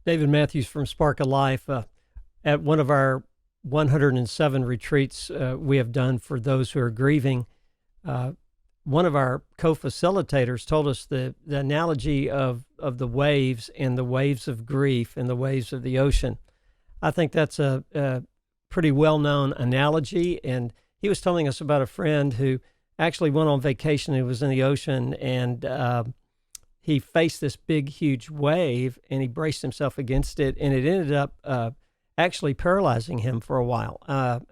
David Matthews from Spark of Life. At one of our 107 retreats we have done for those who are grieving, one of our co-facilitators told us the analogy of the waves and the waves of grief and the waves of the ocean. I think that's a pretty well-known analogy, and he was telling us about a friend who actually went on vacation. He was in the ocean, and he faced this big, huge wave, and he braced himself against it, and it ended up actually paralyzing him for a while.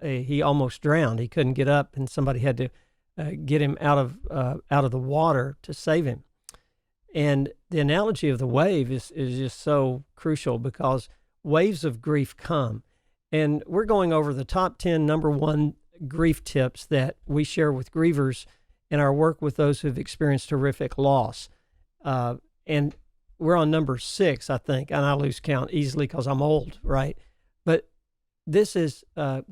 He almost drowned. He couldn't get up, and somebody had to get him out of the water to save him. And the analogy of the wave is just so crucial, because waves of grief come. And we're going over the top 10 number one grief tips that we share with grievers in our work with those who've experienced horrific loss. And we're on number 6, I think, and I lose count easily because I'm old, right? But this is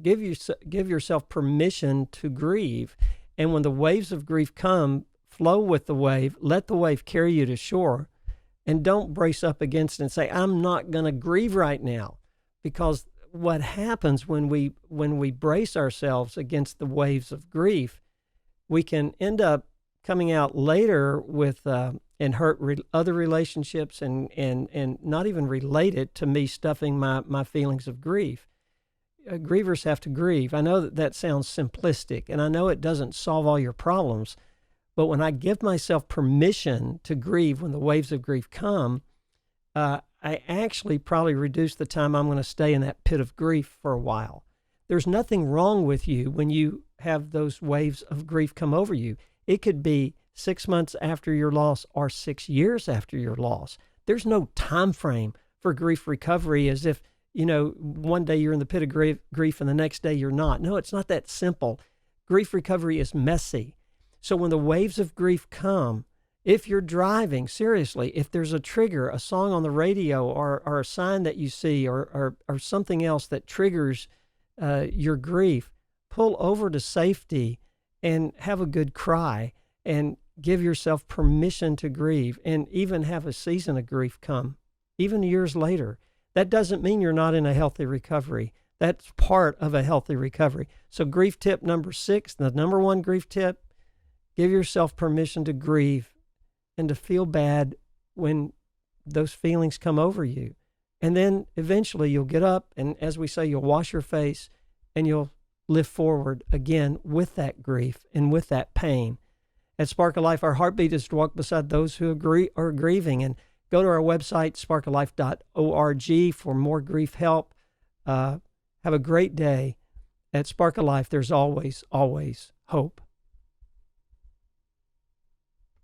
give yourself permission to grieve. And when the waves of grief come, flow with the wave, let the wave carry you to shore, and don't brace up against it and say, I'm not going to grieve right now. Because what happens when we brace ourselves against the waves of grief, we can end up coming out later with and hurt other relationships and not even related to me stuffing my feelings of grief. Grievers have to grieve. I know that sounds simplistic, and I know it doesn't solve all your problems, but when I give myself permission to grieve when the waves of grief come, I actually probably reduce the time I'm going to stay in that pit of grief for a while. There's nothing wrong with you when you have those waves of grief come over you. It could be 6 months after your loss or 6 years after your loss. There's no time frame for grief recovery, as if, one day you're in the pit of grief and the next day you're not. No, it's not that simple. Grief recovery is messy. So when the waves of grief come, if you're driving, seriously, if there's a trigger, a song on the radio or a sign that you see or something else that triggers your grief, pull over to safety and have a good cry and give yourself permission to grieve, and even have a season of grief come, even years later. That doesn't mean you're not in a healthy recovery. That's part of a healthy recovery. So grief tip number 6, the number one grief tip, give yourself permission to grieve and to feel bad when those feelings come over you. And then eventually you'll get up, and as we say, you'll wash your face and you'll live forward again with that grief and with that pain. At Spark of Life, our heartbeat is to walk beside those who are grieving. And go to our website, sparkoflife.org, for more grief help. Have a great day. At Spark of Life, there's always, always hope.